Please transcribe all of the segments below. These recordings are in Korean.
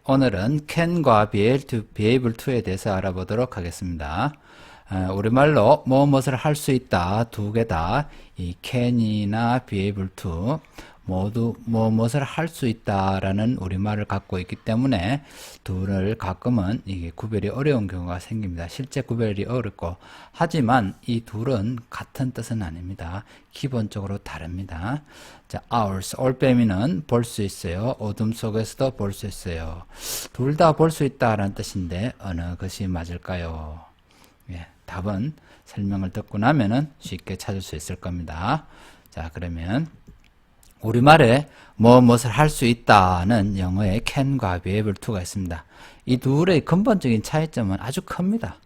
오늘은 can과 be able to에 대해서 알아보도록 하겠습니다. 우리말로 무엇을 할 수 있다 두 개 다 이 can이나 be able to 모두 무엇을 할 수 있다라는 우리말을 갖고 있기 때문에 둘을 가끔은 이게 구별이 어려운 경우가 생깁니다. 실제 구별이 어렵고, 하지만 이 둘은 같은 뜻은 아닙니다. 기본적으로 다릅니다. 자, hours, 올빼미는 볼 수 있어요. 어둠 속에서도 볼 수 있어요. 둘 다 볼 수 있다라는 뜻인데 어느 것이 맞을까요? 예, 답은 설명을 듣고 나면은 쉽게 찾을 수 있을 겁니다. 자, 그러면 우리말에 무엇을 할 수 있다는 영어에 can과 be able to가 있습니다. 이 둘의 근본적인 차이점은 아주 큽니다.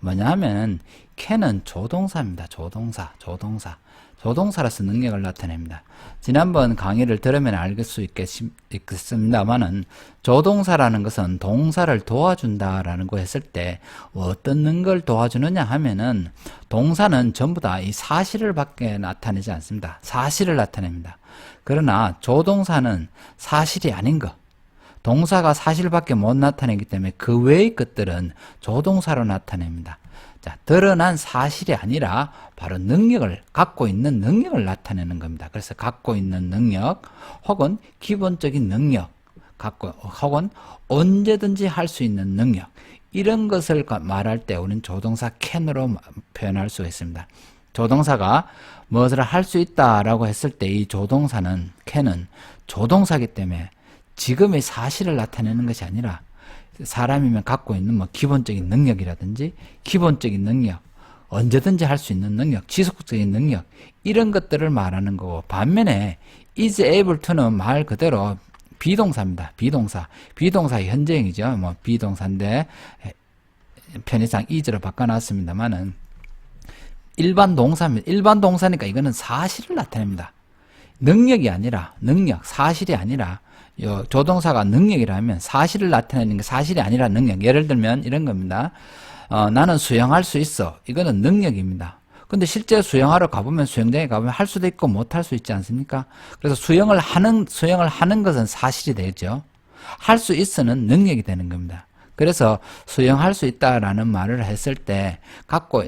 뭐냐 하면 can은 조동사입니다. 조동사로서 능력을 나타냅니다. 지난번 강의를 들으면 알 수 있겠습니다만은 조동사라는 것은 동사를 도와준다라는 거 했을 때 어떤 걸 도와주느냐 하면은 동사는 전부 다 이 사실을 밖에 나타내지 않습니다. 사실을 나타냅니다. 그러나 조동사는 사실이 아닌 것, 동사가 사실밖에 못 나타내기 때문에 그 외의 것들은 조동사로 나타냅니다. 자, 드러난 사실이 아니라 바로 능력을, 갖고 있는 능력을 나타내는 겁니다. 그래서 갖고 있는 능력 혹은 기본적인 능력, 혹은 언제든지 할 수 있는 능력, 이런 것을 말할 때 우리는 조동사 can으로 표현할 수 있습니다. 조동사가 무엇을 할 수 있다라고 했을 때 이 조동사는 can은 조동사이기 때문에 지금의 사실을 나타내는 것이 아니라 사람이면 갖고 있는 기본적인 능력이라든지 기본적인 능력, 언제든지 할 수 있는 능력, 지속적인 능력, 이런 것들을 말하는 거고, 반면에 is able to는 말 그대로 비동사입니다. 비동사의 현재형이죠. 비동사인데 편의상 is로 바꿔놨습니다만은 일반 동사입니다. 일반 동사니까 이거는 사실을 나타냅니다. 능력이 아니라, 사실이 아니라, 조동사가 능력이라면 사실을 나타내는 게 사실이 아니라 능력. 예를 들면 이런 겁니다. 나는 수영할 수 있어. 이거는 능력입니다. 근데 실제 수영하러 가보면, 수영장에 가보면 할 수도 있고 못 할 수 있지 않습니까? 그래서 수영을 하는 것은 사실이 되죠. 할 수 있어는 능력이 되는 겁니다. 그래서 수영할 수 있다라는 말을 했을 때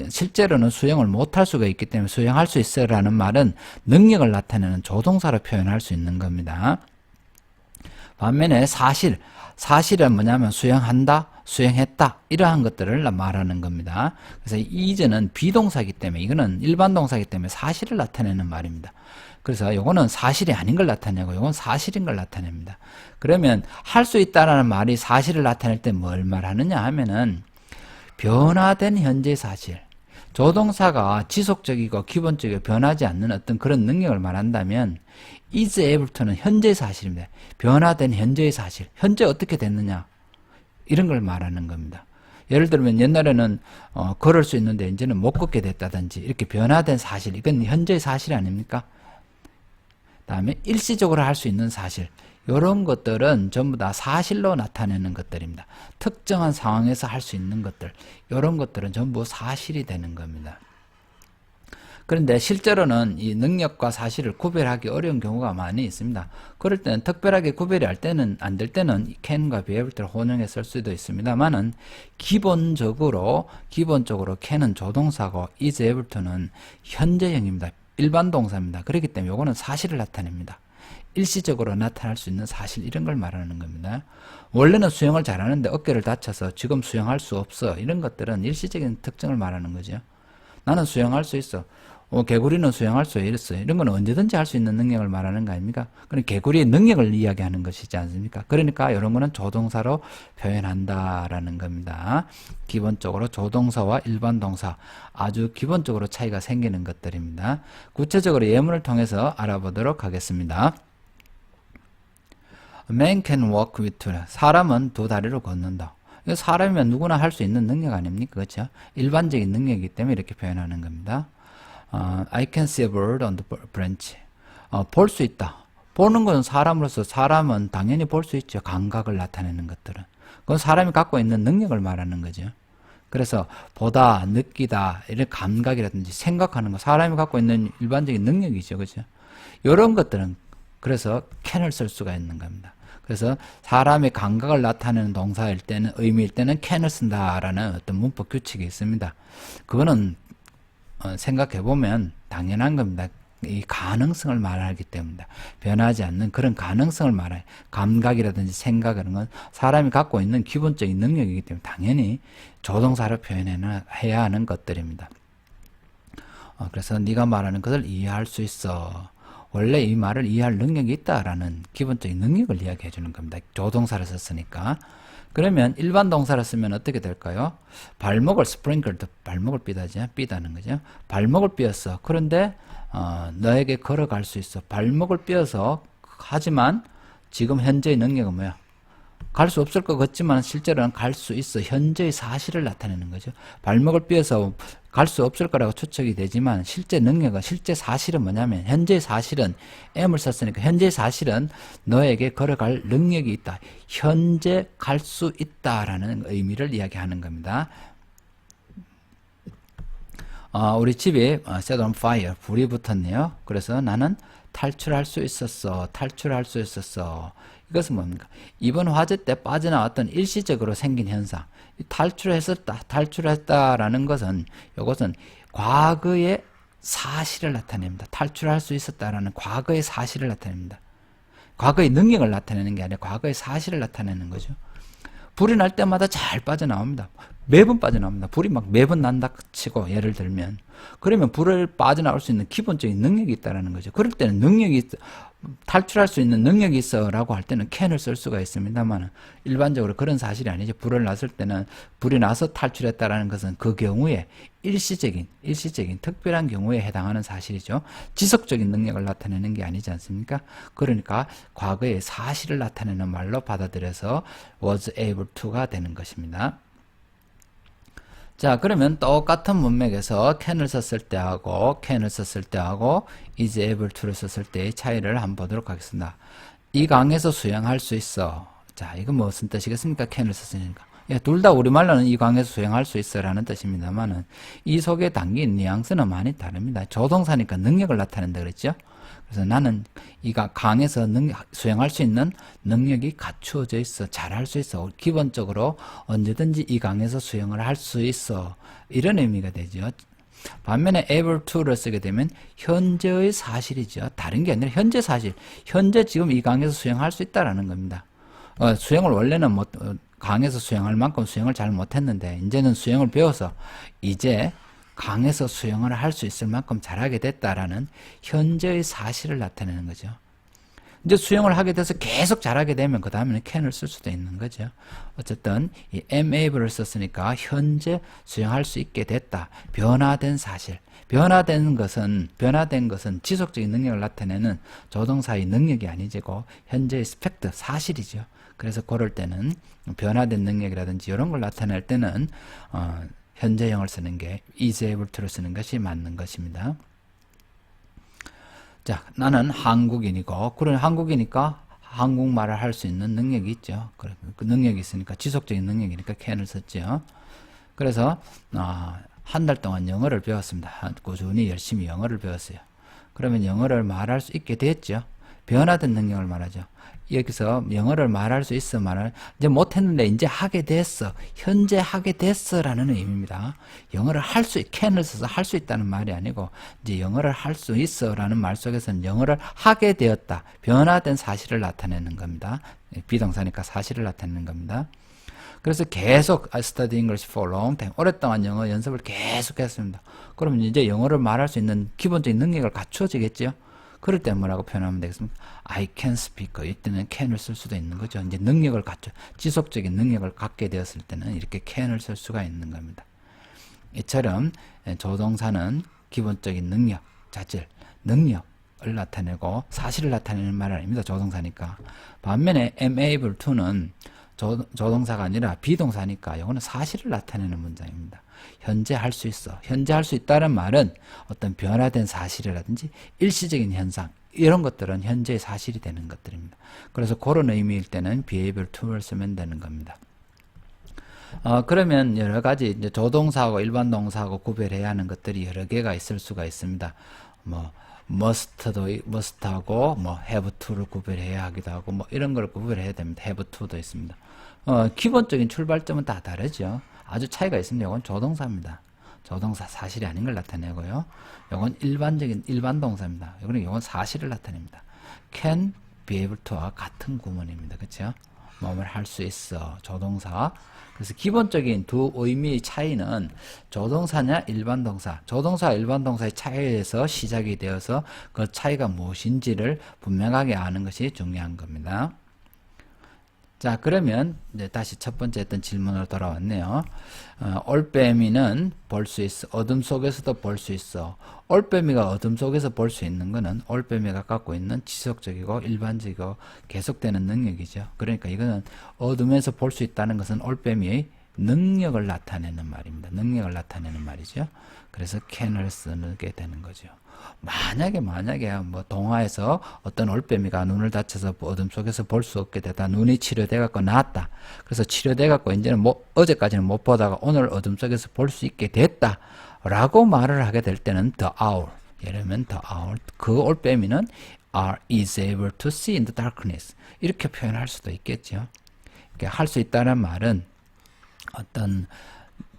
실제로는 수영을 못할 수가 있기 때문에 수영할 수 있어라는 말은 능력을 나타내는 조동사로 표현할 수 있는 겁니다. 반면에 사실은 뭐냐면 수영한다, 수영했다, 이러한 것들을 말하는 겁니다. 그래서 is는 비동사이기 때문에, 이거는 일반 동사이기 때문에 사실을 나타내는 말입니다. 그래서 요거는 사실이 아닌 걸 나타내고 요건 사실인 걸 나타냅니다. 그러면 할 수 있다라는 말이 사실을 나타낼 때 뭘 말하느냐 하면은 변화된 현재 사실, 조동사가 지속적이고 기본적이고 변하지 않는 어떤 그런 능력을 말한다면 is able to는 현재 사실입니다. 변화된 현재의 사실, 현재 어떻게 됐느냐, 이런 걸 말하는 겁니다. 예를 들면 옛날에는 걸을 수 있는데 이제는 못 걷게 됐다든지, 이렇게 변화된 사실, 이건 현재의 사실 아닙니까? 다음에 일시적으로 할 수 있는 사실, 이런 것들은 전부 다 사실로 나타내는 것들입니다. 특정한 상황에서 할 수 있는 것들, 이런 것들은 전부 사실이 되는 겁니다. 그런데 실제로는 이 능력과 사실을 구별하기 어려운 경우가 많이 있습니다. 그럴 때는 특별하게 구별이 안 될 때는 can과 be able to를 혼용해 쓸 수도 있습니다만은 기본적으로 can은 조동사고 is able to는 현재형입니다. 일반 동사입니다. 그렇기 때문에 이거는 사실을 나타냅니다. 일시적으로 나타날 수 있는 사실, 이런 걸 말하는 겁니다. 원래는 수영을 잘하는데 어깨를 다쳐서 지금 수영할 수 없어, 이런 것들은 일시적인 특징을 말하는 거죠. 나는 수영할 수 있어. 개구리는 수영할 수 있어. 이런 건 언제든지 할 수 있는 능력을 말하는 거 아닙니까? 그럼 개구리의 능력을 이야기하는 것이지 않습니까? 그러니까 이런 거는 조동사로 표현한다라는 겁니다. 기본적으로 조동사와 일반 동사, 아주 기본적으로 차이가 생기는 것들입니다. 구체적으로 예문을 통해서 알아보도록 하겠습니다. A man can walk with two. 사람은 두 다리로 걷는다. 사람이면 누구나 할 수 있는 능력 아닙니까? 그렇죠? 일반적인 능력이기 때문에 이렇게 표현하는 겁니다. I can see a bird on the branch. 볼 수 있다. 보는 것은 사람은 당연히 볼 수 있죠. 감각을 나타내는 것들은. 그건 사람이 갖고 있는 능력을 말하는 거죠. 그래서 보다, 느끼다, 이런 감각이라든지 생각하는 거, 사람이 갖고 있는 일반적인 능력이죠. 그죠? 이런 것들은 그래서 can을 쓸 수가 있는 겁니다. 그래서 사람의 감각을 나타내는 동사일 때는, 의미일 때는 can을 쓴다라는 어떤 문법 규칙이 있습니다. 그거는 생각해보면 당연한 겁니다. 이 가능성을 말하기 때문에 변하지 않는 그런 가능성을 말해. 감각이라든지 생각 이런 건 사람이 갖고 있는 기본적인 능력이기 때문에 당연히 조동사로 표현해야 하는 것들입니다. 그래서 네가 말하는 것을 이해할 수 있어. 원래 이 말을 이해할 능력이 있다라는 기본적인 능력을 이야기해 주는 겁니다. 조동사를 썼으니까. 그러면 일반 동사를 쓰면 어떻게 될까요? 발목을 스프링클, 발목을 삐다는 거죠. 발목을 삐었어. 그런데 너에게 걸어갈 수 있어. 발목을 삐어서, 하지만 지금 현재의 능력은 뭐야? 갈 수 없을 것 같지만 실제로는 갈 수 있어. 현재의 사실을 나타내는 거죠. 발목을 삐어서 갈 수 없을 거라고 추측이 되지만 실제 능력은, 실제 사실은 뭐냐면, 현재의 사실은 M을 썼으니까 현재의 사실은 너에게 걸어갈 능력이 있다. 현재 갈 수 있다라는 의미를 이야기하는 겁니다. 우리 집에 set on fire, 불이 붙었네요. 그래서 나는 탈출할 수 있었어. 탈출할 수 있었어. 이것은 뭡니까? 이번 화재 때 빠져나왔던 일시적으로 생긴 현상. 탈출했다라는 것은, 이것은 과거의 사실을 나타냅니다. 탈출할 수 있었다라는 과거의 사실을 나타냅니다. 과거의 능력을 나타내는 게 아니라 과거의 사실을 나타내는 거죠. 불이 날 때마다 잘 빠져나옵니다. 매번 빠져나옵니다. 불이 막 매번 난다 치고, 예를 들면. 그러면 불을 빠져나올 수 있는 기본적인 능력이 있다는 거죠. 그럴 때는 탈출할 수 있는 능력이 있어 라고 할 때는 can을 쓸 수가 있습니다만, 일반적으로 그런 사실이 아니죠. 불을 났을 때는, 불이 나서 탈출했다라는 것은 그 경우에 일시적인 특별한 경우에 해당하는 사실이죠. 지속적인 능력을 나타내는 게 아니지 않습니까? 그러니까 과거의 사실을 나타내는 말로 받아들여서 was able to가 되는 것입니다. 자, 그러면 똑같은 문맥에서 can을 썼을 때하고 is able to를 썼을 때의 차이를 한번 보도록 하겠습니다. 이 강에서 수영할 수 있어. 자, 이거 무슨 뜻이겠습니까? can을 썼으니까. 둘 다 우리말로는 이 강에서 수영할 수 있어 라는 뜻입니다만은, 이 속에 담긴 뉘앙스는 많이 다릅니다. 조동사니까 능력을 나타낸다 그랬죠? 그래서 나는 이가 강에서 수영할 수 있는 능력이 갖추어져 있어. 잘할 수 있어. 기본적으로 언제든지 이 강에서 수영을 할 수 있어. 이런 의미가 되죠. 반면에 able to를 쓰게 되면 현재의 사실이죠. 다른 게 아니라 현재 사실. 현재 지금 이 강에서 수영할 수 있다라는 겁니다. 수영을 원래는 강에서 수영할 만큼 수영을 잘 못했는데 이제는 수영을 배워서 이제 강에서 수영을 할 수 있을 만큼 잘하게 됐다라는 현재의 사실을 나타내는 거죠. 이제 수영을 하게 돼서 계속 잘하게 되면 그 다음에는 can을 쓸 수도 있는 거죠. 어쨌든 이 am able을 썼으니까 현재 수영할 수 있게 됐다. 변화된 사실. 변화된 것은 지속적인 능력을 나타내는 조동사의 능력이 아니고 현재의 스펙트, 사실이죠. 그래서 그럴 때는 변화된 능력이라든지 이런 걸 나타낼 때는 현재형을 쓰는 게 is able to를 쓰는 것이 맞는 것입니다. 자, 나는 한국인이고, 그런 한국이니까 한국말을 할 수 있는 능력이 있죠. 그 능력이 있으니까, 지속적인 능력이니까 can을 썼죠. 그래서 한 달 동안 영어를 배웠습니다. 꾸준히 열심히 영어를 배웠어요. 그러면 영어를 말할 수 있게 됐죠. 변화된 능력을 말하죠. 여기서 영어를 말할 수 있어 말을 이제 못했는데 이제 하게 됐어. 현재 하게 됐어 라는 의미입니다. 영어를 can을 써서 할 수 있다는 말이 아니고 이제 영어를 할 수 있어 라는 말 속에서는 영어를 하게 되었다. 변화된 사실을 나타내는 겁니다. 비동사니까 사실을 나타내는 겁니다. 그래서 계속 I studied English for a long time. 오랫동안 영어 연습을 계속 했습니다. 그러면 이제 영어를 말할 수 있는 기본적인 능력을 갖추어지겠죠. 그럴 때 뭐라고 표현하면 되겠습니까? I can speak. 이때는 can을 쓸 수도 있는 거죠. 이제 능력을 지속적인 능력을 갖게 되었을 때는 이렇게 can을 쓸 수가 있는 겁니다. 이처럼 조동사는 기본적인 능력, 자질, 능력을 나타내고 사실을 나타내는 말 아닙니다. 조동사니까. 반면에 am able to는 조동사가 아니라 비동사니까 이거는 사실을 나타내는 문장입니다. 현재 할 수 있어. 현재 할 수 있다는 말은 어떤 변화된 사실이라든지 일시적인 현상 이런 것들은 현재의 사실이 되는 것들입니다. 그래서 그런 의미일 때는 be able to를 쓰면 되는 겁니다. 그러면 여러 가지 이제 조동사하고 일반 동사하고 구별해야 하는 것들이 여러 개가 있을 수가 있습니다. must하고 뭐 have to를 구별해야 하기도 하고 뭐 이런 걸 구별해야 됩니다. have to도 있습니다. 기본적인 출발점은 다 다르죠. 아주 차이가 있습니다. 이건 조동사입니다. 조동사 사실이 아닌 걸 나타내고요. 이건 일반 동사입니다. 이건 사실을 나타냅니다. can be able to와 같은 구문입니다. 그렇죠? 뭐뭘 할 수 있어. 조동사. 그래서 기본적인 두 의미의 차이는 조동사냐 일반 동사. 조동사와 일반 동사의 차이에서 시작이 되어서 그 차이가 무엇인지를 분명하게 아는 것이 중요한 겁니다. 자, 그러면 이제 다시 첫 번째 했던 질문으로 돌아왔네요. 올빼미는 볼 수 있어. 어둠 속에서도 볼 수 있어. 올빼미가 어둠 속에서 볼 수 있는 것은 올빼미가 갖고 있는 지속적이고 일반적이고 계속되는 능력이죠. 그러니까 이거는 어둠에서 볼 수 있다는 것은 올빼미의 능력을 나타내는 말입니다. 능력을 나타내는 말이죠. 그래서 can을 쓰게 되는 거죠. 만약에 뭐 동화에서 어떤 올빼미가 눈을 다쳐서 어둠 속에서 볼 수 없게 되다 눈이 치료돼 갖고 나았다. 그래서 치료돼 갖고 이제는 어제까지는 못 보다가 오늘 어둠 속에서 볼 수 있게 됐다. 라고 말을 하게 될 때는 the owl. 예를 들면 the owl. 그 올빼미는 is able to see in the darkness. 이렇게 표현할 수도 있겠죠. 할 수 있다는 말은 어떤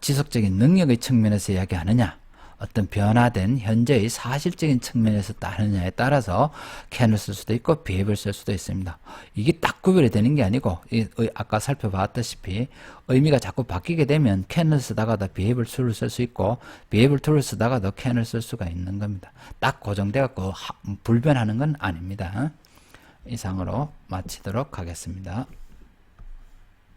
지속적인 능력의 측면에서 이야기하느냐, 어떤 변화된 현재의 사실적인 측면에서 하느냐에 따라서 can을 쓸 수도 있고 behave를 쓸 수도 있습니다. 이게 딱 구별이 되는 게 아니고 아까 살펴봤다시피 의미가 자꾸 바뀌게 되면 can을 쓰다가도 behave를 to를 쓸 수 있고 behave를 to를 쓰다가도 can을 쓸 수가 있는 겁니다. 딱 고정돼 갖고 불변하는 건 아닙니다. 이상으로 마치도록 하겠습니다.